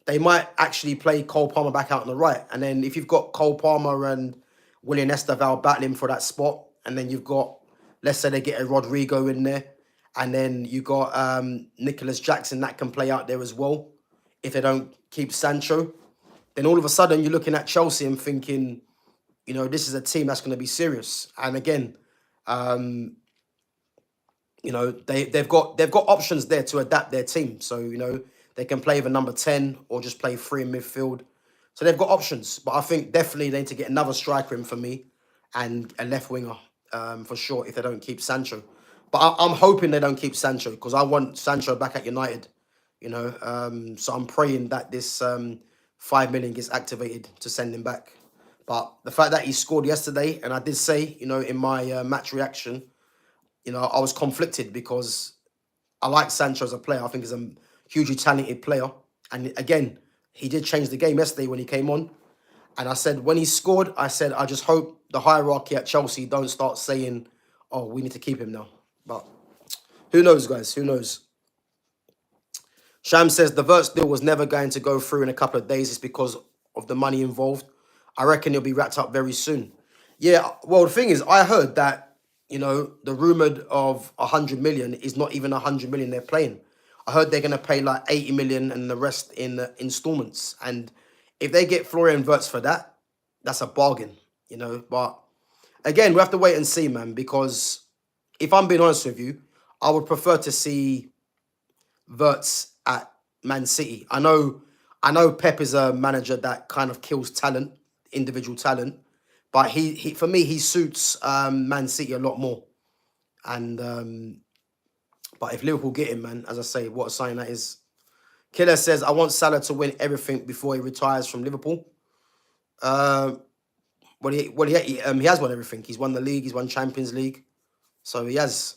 S1: they might actually play Cole Palmer back out on the right. And then if you've got Cole Palmer and William Esteval battling for that spot, and then you've got, let's say they get a Rodrigo in there, and then you got Nicholas Jackson that can play out there as well, if they don't keep Sancho, then all of a sudden you're looking at Chelsea and thinking, this is a team that's going to be serious. And again, they've got options there to adapt their team. So, they can play the number 10 or just play 3 in midfield. So they've got options. But I think definitely they need to get another striker in for me and a left winger for sure if they don't keep Sancho. But I'm hoping they don't keep Sancho because I want Sancho back at United. So I'm praying that this 5 million gets activated to send him back. But the fact that he scored yesterday, and I did say, in my match reaction, I was conflicted because I like Sancho as a player. I think he's a hugely talented player. And again, he did change the game yesterday when he came on. And I said, when he scored, I said, I just hope the hierarchy at Chelsea don't start saying, oh, we need to keep him now. But who knows, guys? Who knows? Sham says the Wirtz deal was never going to go through in a couple of days. It's because of the money involved. I reckon it'll be wrapped up very soon. Yeah, well, the thing is, I heard that, the rumoured of 100 million is not even 100 million they're playing. I heard they're going to pay like 80 million and the rest in installments. And if they get Florian Wirtz for that, that's a bargain, But again, we have to wait and see, man, because if I'm being honest with you, I would prefer to see Wirtz at Man City. I know Pep is a manager that kind of kills talent, individual talent, but he for me, he suits Man City a lot more. And but if Liverpool get him, man, as I say, what a sign that is. Killer says, I want Salah to win everything before he retires from Liverpool. He has won everything. He's won the league. He's won Champions League. So he has.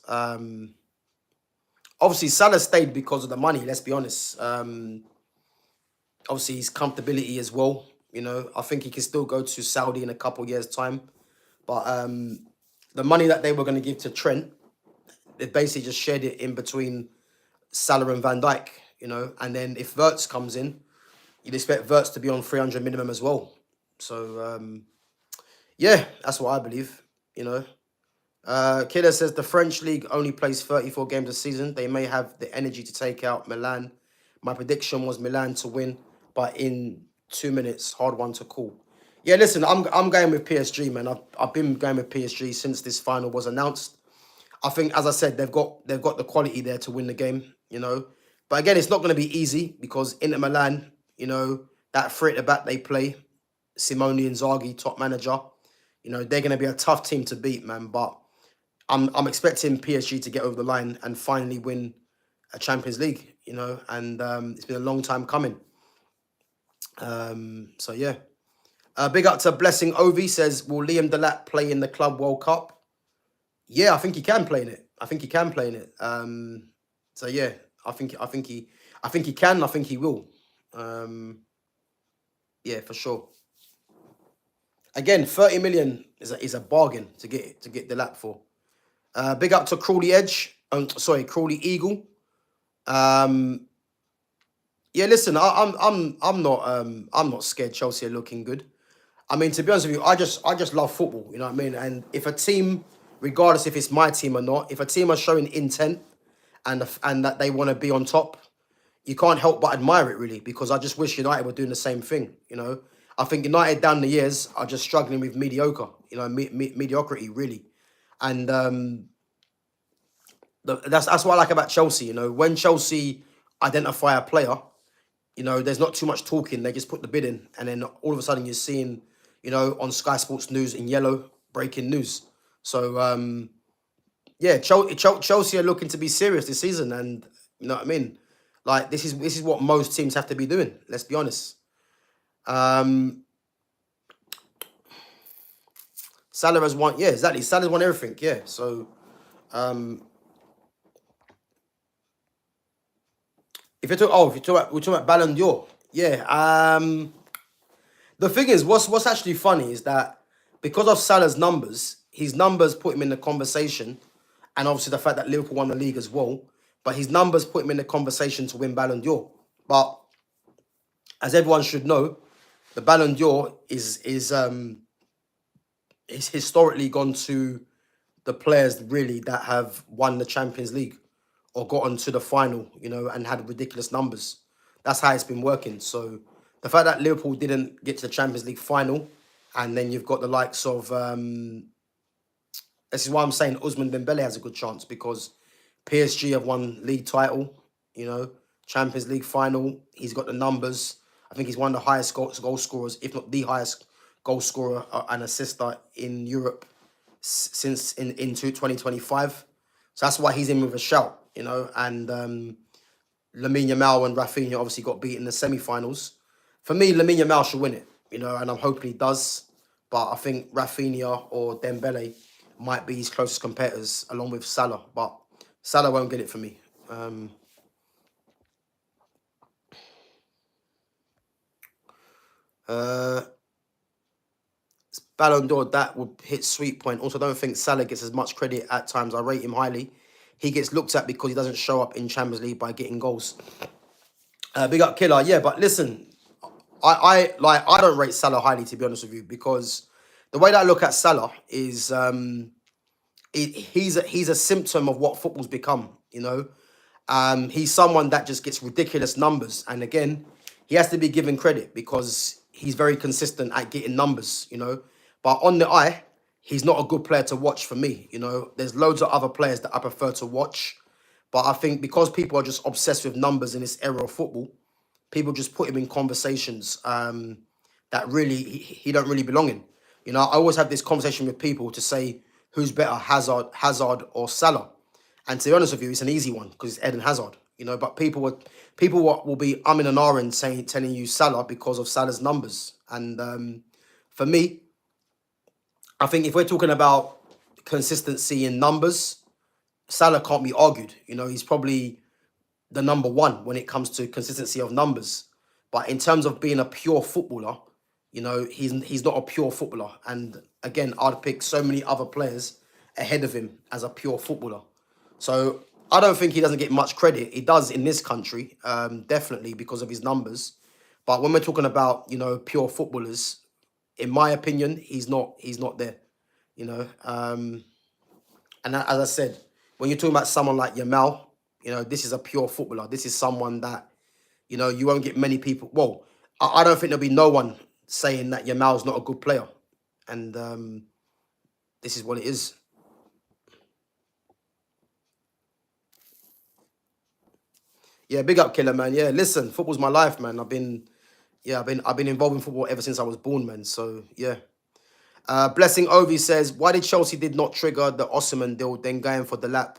S1: Obviously, Salah stayed because of the money, let's be honest. Obviously, his comfortability as well. I think he can still go to Saudi in a couple of years' time. But the money that they were going to give to Trent, they basically just shared it in between Salah and Van Dijk, you know. And then if Wirtz comes in, you'd expect Wirtz to be on 300 minimum as well. So, yeah, that's what I believe, you know. Killer says the French league only plays 34 games a season. They may have the energy to take out Milan. My prediction was Milan to win, but in 2 minutes, hard one to call. Yeah, listen, I'm going with PSG, man. I've been going with PSG since this final was announced. I think, as I said, they've got the quality there to win the game, you know. But again, it's not going to be easy because Inter Milan, you know, that three at the back they play, Simone Inzaghi, top manager, you know, they're going to be a tough team to beat, man. But I'm expecting PSG to get over the line and finally win a Champions League, you know, and it's been a long time coming. So yeah. Big up to Blessing Ovi says, will Liam Delap play in the Club World Cup? Yeah, I think he can play in it. I think he can play in it. So yeah, I think he can. I think he will. Yeah, for sure. Again, 30 million is a bargain to get Delap for. Big up to Crawley Edge. Crawley Eagle. Yeah, listen, I'm not scared Chelsea are looking good. I mean, to be honest with you, I just love football, you know what I mean? And if a team, regardless if it's my team or not, if a team are showing intent and that they want to be on top, you can't help but admire it, really, because I just wish United were doing the same thing, you know? I think United down the years are just struggling with mediocrity, really. And that's what I like about Chelsea, you know? When Chelsea identify a player, you know, there's not too much talking. They just put the bid in, and then all of a sudden you're seeing, you know, on Sky Sports News in yellow, breaking news. So, yeah, Chelsea are looking to be serious this season, and you know what I mean. Like this is what most teams have to be doing. Let's be honest. Salah has won. Yeah, exactly. Salah's won everything. Yeah. So, if we're talking about Ballon d'Or, yeah. The thing is, what's actually funny is that because of Salah's numbers, his numbers put him in the conversation, and obviously the fact that Liverpool won the league as well. But his numbers put him in the conversation to win Ballon d'Or. But as everyone should know, the Ballon d'Or is historically gone to the players really that have won the Champions League or gotten to the final, you know, and had ridiculous numbers. That's how it's been working. So the fact that Liverpool didn't get to the Champions League final, and then you've got the likes of this is why I'm saying Ousmane Dembele has a good chance, because PSG have won league title, you know, Champions League final. He's got the numbers. I think he's one of the highest goal scorers, if not the highest goal scorer and assister in Europe since into 2025. So that's why he's in with a shout, you know. And Lamine Yamal and Rafinha obviously got beat in the semi-finals. For me, Lamine Yamal should win it, you know, and I'm hoping he does. But I think Rafinha or Dembele might be his closest competitors, along with Salah. But Salah won't get it for me. Ballon d'Or, that would hit sweet point. Also, don't think Salah gets as much credit at times. I rate him highly. He gets looked at because he doesn't show up in Champions League by getting goals. Big up Killer. Yeah, but listen, I don't rate Salah highly, to be honest with you, because the way that I look at Salah is he's a symptom of what football's become, you know. He's someone that just gets ridiculous numbers, and again, he has to be given credit because he's very consistent at getting numbers, you know. But on the eye, he's not a good player to watch for me, you know. There's loads of other players that I prefer to watch, but I think because people are just obsessed with numbers in this era of football, people just put him in conversations that really he don't really belong in. You know, I always have this conversation with people to say who's better, Hazard or Salah. And to be honest with you, it's an easy one because it's Eden Hazard. You know, but people will be umming and ahhing telling you Salah because of Salah's numbers. And for me, I think if we're talking about consistency in numbers, Salah can't be argued. You know, he's probably the number one when it comes to consistency of numbers. But in terms of being a pure footballer, you know, he's not a pure footballer. And again, I'd pick so many other players ahead of him as a pure footballer. So I don't think he doesn't get much credit. He does in this country, definitely because of his numbers. But when we're talking about, you know, pure footballers, in my opinion, he's not. He's not there. You know, and as I said, when you're talking about someone like Yamal, you know, this is a pure footballer. This is someone that, you know, you won't get many people. Well, I don't think there'll be no one saying that Yamal's not a good player, and this is what it is. Yeah, big up, Killer, man. Yeah, listen, football's my life, man. I've been involved in football ever since I was born, man. So yeah. Blessing Ovi says, why did Chelsea did not trigger the Osimhen deal, then going for Delap,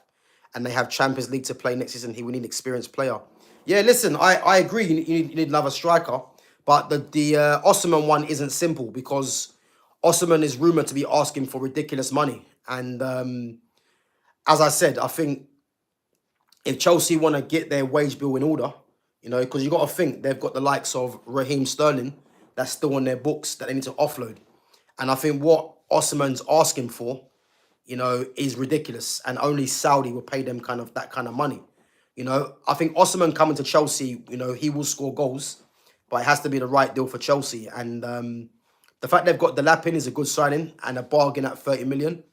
S1: and they have Champions League to play next season? He will need an experienced player. Yeah, listen, I agree. You need another striker, but the Osimhen one isn't simple because Osimhen is rumored to be asking for ridiculous money, and as I said, I think if Chelsea want to get their wage bill in order, you know, because you got to think they've got the likes of Raheem Sterling that's still on their books that they need to offload. And I think what Osimhen's asking for, you know, is ridiculous. And only Saudi will pay them that kind of money. You know, I think Osimhen coming to Chelsea, you know, he will score goals, but it has to be the right deal for Chelsea. And the fact they've got Delap in is a good signing and a bargain at 30 million.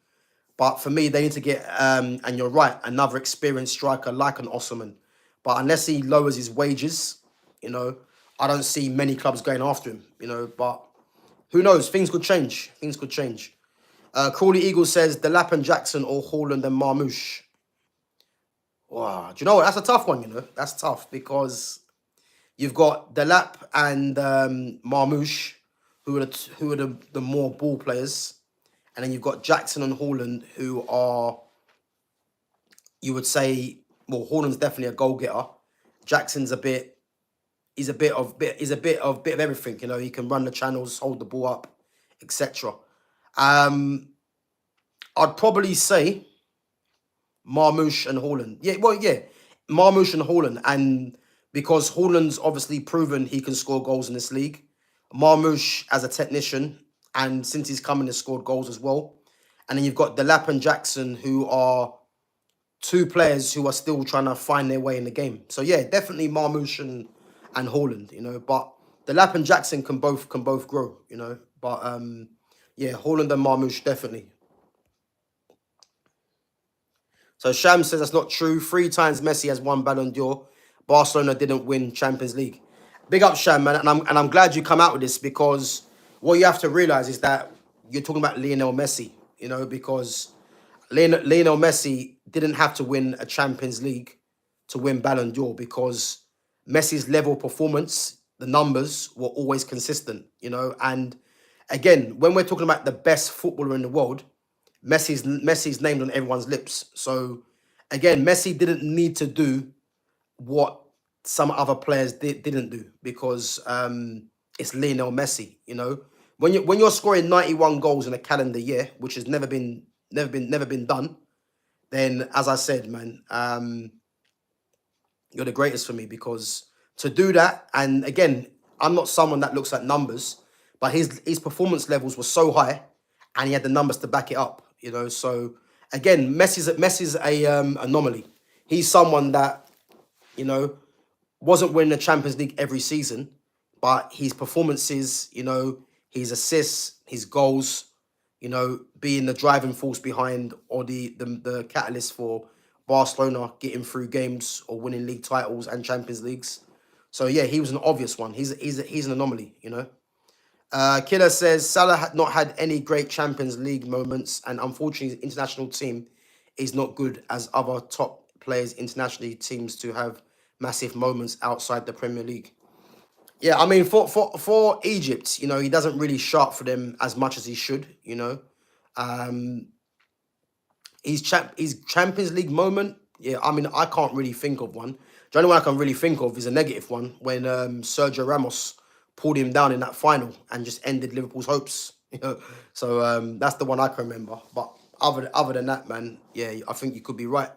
S1: But for me, they need to get, and you're right, another experienced striker like an Osimhen. But unless he lowers his wages, you know, I don't see many clubs going after him, you know. But who knows? Things could change. Things could change. Crawley Eagle says, Delap and Jackson or Haaland and Marmoush. Wow. Do you know what? That's a tough one, you know. That's tough because you've got Delap and Marmoush, who are the more ball players. And then you've got Jackson and Haaland, who are, you would say, well, Haaland's definitely a goal getter. Jackson's he's a bit of everything. You know, he can run the channels, hold the ball up, etc. I'd probably say Marmoush and Haaland. Yeah, well, yeah, Marmoush and Haaland, and because Haaland's obviously proven he can score goals in this league, Marmoush as a technician, and since he's come in, has scored goals as well. And then you've got Delap and Jackson, who are two players who are still trying to find their way in the game. So yeah, definitely Marmoush and Haaland, you know. But Delap and Jackson can both grow, you know. But yeah, Haaland and Marmoush definitely. So Sham says that's not true. 3 times Messi has won Ballon d'Or. Barcelona didn't win Champions League. Big up Sham, man, and I'm glad you come out with this because what you have to realize is that you're talking about Lionel Messi, you know, because Lionel Messi didn't have to win a Champions League to win Ballon d'Or because Messi's level of performance, the numbers were always consistent, you know. And again, when we're talking about the best footballer in the world, Messi's named on everyone's lips. So again, Messi didn't need to do what some other players didn't do because it's Lionel Messi. You know, when you're scoring 91 goals in a calendar year, which has never been done, then as I said, man, you're the greatest for me because to do that, and again, I'm not someone that looks at numbers, but his performance levels were so high, and he had the numbers to back it up. You know, so again, Messi's a anomaly. He's someone that, you know, wasn't winning the Champions League every season, but his performances, you know, his assists, his goals, you know, being the driving force behind or the catalyst for Barcelona getting through games or winning league titles and Champions Leagues. So yeah, he was an obvious one. He's an anomaly, you know. Killer says Salah had not had any great Champions League moments, and unfortunately, his international team is not good as other top players internationally teams to have massive moments outside the Premier League. Yeah, I mean, for Egypt, you know, he doesn't really sharp for them as much as he should. You know, um, his Champions League moment. Yeah, I mean, I can't really think of one. The only one I can really think of is a negative one when Sergio Ramos pulled him down in that final and just ended Liverpool's hopes. You know, so that's the one I can remember. But other than that, man, yeah, I think you could be right.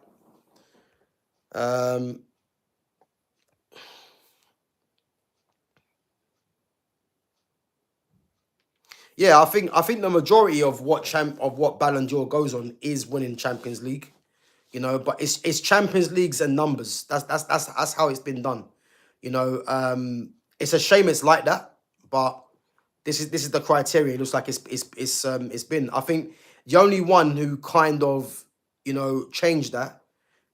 S1: Um, Yeah, I think the majority of what Ballon d'Or goes on is winning Champions League. But it's Champions Leagues and numbers. That's how it's been done. It's a shame it's like that, but this is the criteria. It looks like it's been. I think the only one who kind of changed that,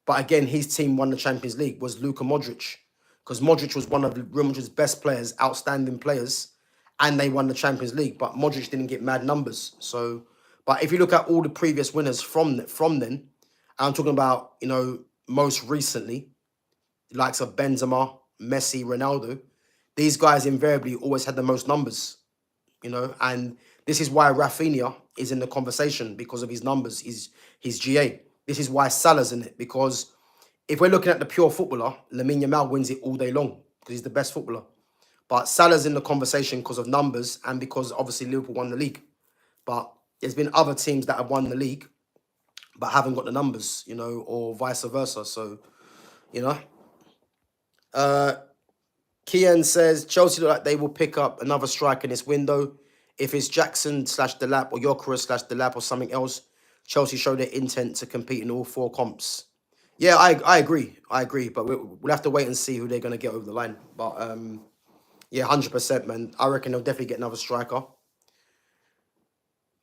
S1: but again, his team won the Champions League, was Luka Modric, because Modric was one of Real Madrid's best players, outstanding players, and they won the Champions League. But Modric didn't get mad numbers. So, but if you look at all the previous winners from then, I'm talking about most recently, the likes of Benzema, Messi, Ronaldo, these guys invariably always had the most numbers. And this is why Rafinha is in the conversation because of his numbers, his GA. This is why Salah's in it, because if we're looking at the pure footballer, Lamine Yamal wins it all day long because he's the best footballer. But Salah's in the conversation because of numbers and because obviously Liverpool won the league. But there's been other teams that have won the league but haven't got the numbers, or vice versa. So, Kian says Chelsea look like they will pick up another striker in this window. If it's Jackson / Delap or Gyökeres / Delap or something else, Chelsea show their intent to compete in all 4 comps. Yeah, I agree. But we'll have to wait and see who they're going to get over the line. But yeah, 100%, man. I reckon they'll definitely get another striker.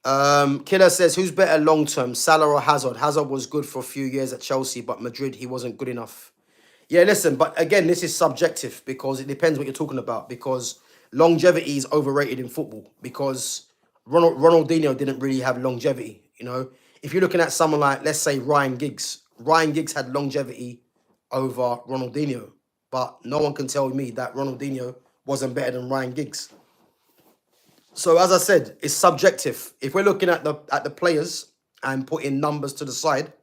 S1: Killer says, who's better long term, Salah or Hazard? Hazard was good for a few years at Chelsea, but Madrid, he wasn't good enough. Yeah, listen, but again, this is subjective because it depends what you're talking about, because longevity is overrated in football, because Ronaldinho didn't really have longevity, If you're looking at someone like, let's say, Ryan Giggs had longevity over Ronaldinho, but no one can tell me that Ronaldinho wasn't better than Ryan Giggs. So as I said, it's subjective. If we're looking at the players and putting numbers to the side,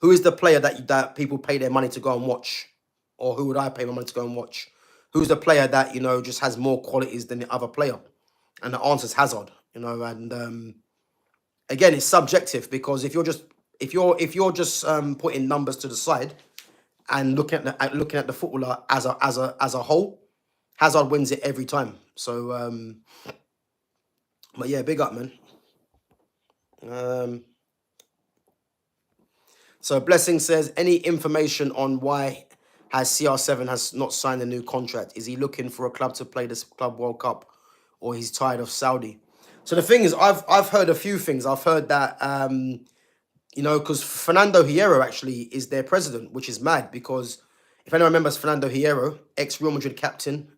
S1: who is the player that people pay their money to go and watch? Or who would I pay my money to go and watch? Who's the player that, just has more qualities than the other player? And the answer is Hazard, and again, it's subjective, because if you're just putting numbers to the side and looking at the footballer as a whole, Hazard wins it every time. So but yeah, big up, man. So Blessing says, any information on why has CR7 has not signed a new contract? Is he looking for a club to play this Club World Cup, or he's tired of Saudi? So the thing is, I've heard a few things. I've heard that because Fernando Hierro actually is their president, which is mad, because if anyone remembers Fernando Hierro, ex-Real Madrid captain,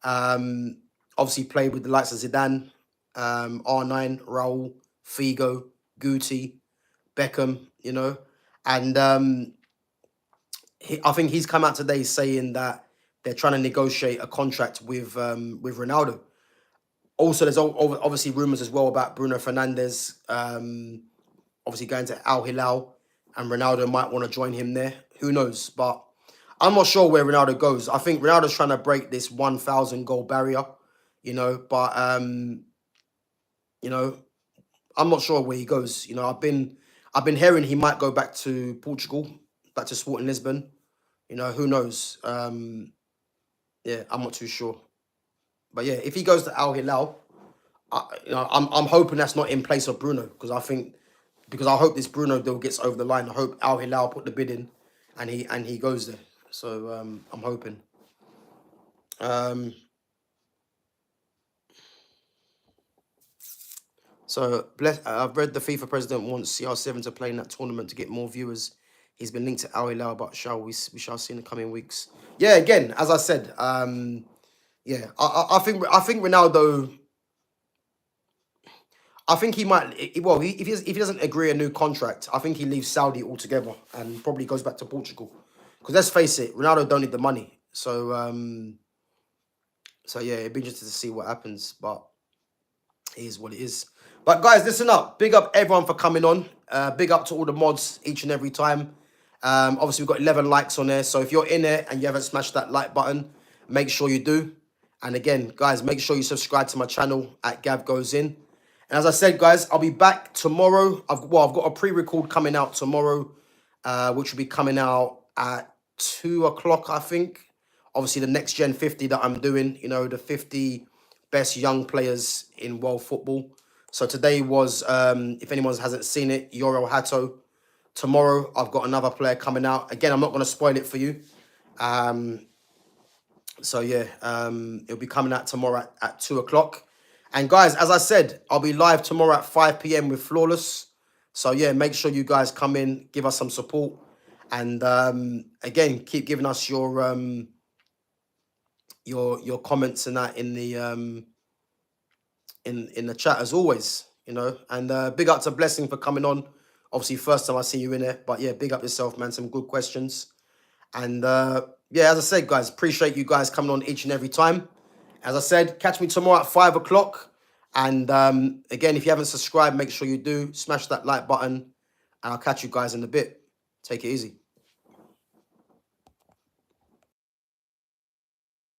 S1: obviously played with the likes of Zidane, R9, Raul, Figo, Guti, Beckham, and I think he's come out today saying that they're trying to negotiate a contract with Ronaldo. Also, there's obviously rumours as well about Bruno Fernandes obviously going to Al Hilal, and Ronaldo might want to join him there. Who knows? But I'm not sure where Ronaldo goes. I think Ronaldo's trying to break this 1,000 goal barrier, but I'm not sure where he goes. I've been hearing he might go back to Portugal, back to Sporting Lisbon. Who knows? Yeah, I'm not too sure. But yeah, if he goes to Al Hilal, I'm hoping that's not in place of Bruno, because I hope this Bruno deal gets over the line. I hope Al Hilal put the bid in, and he goes there. So I'm hoping. So I've read the FIFA president wants CR7 to play in that tournament to get more viewers. He's been linked to Al Hilal, but we shall see in the coming weeks. Yeah, again, as I said, yeah, I think Ronaldo. I think he might. Well, if he doesn't agree a new contract, I think he leaves Saudi altogether and probably goes back to Portugal. Because let's face it, Ronaldo don't need the money. So yeah, it'd be interesting to see what happens. But it is what it is. But guys, listen up. Big up everyone for coming on. Big up to all the mods each and every time. Obviously, we've got 11 likes on there. So if you're in there and you haven't smashed that like button, make sure you do. And again, guys, make sure you subscribe to my channel at GavGoesIn. And as I said, guys, I'll be back tomorrow. I've got a pre-record coming out tomorrow, which will be coming out at 2 o'clock, I think. Obviously, the next Gen 50 that I'm doing, the 50 best young players in world football. So today was, if anyone hasn't seen it, Yorel Hato. Tomorrow, I've got another player coming out. Again, I'm not going to spoil it for you. So yeah, it'll be coming out tomorrow at 2 o'clock. And guys, as I said, I'll be live tomorrow at 5 p.m. with Flawless. So yeah, make sure you guys come in, give us some support. And again, keep giving us your comments and that in the in the chat as always, you know. And big up to Blessing for coming on. Obviously, first time I see you in there, but yeah, big up yourself, man. Some good questions. And yeah, as I said, guys, appreciate you guys coming on each and every time. As I said, catch me tomorrow at 5 o'clock. And again, if you haven't subscribed, make sure you do. Smash that like button. And I'll catch you guys in a bit. Take it easy.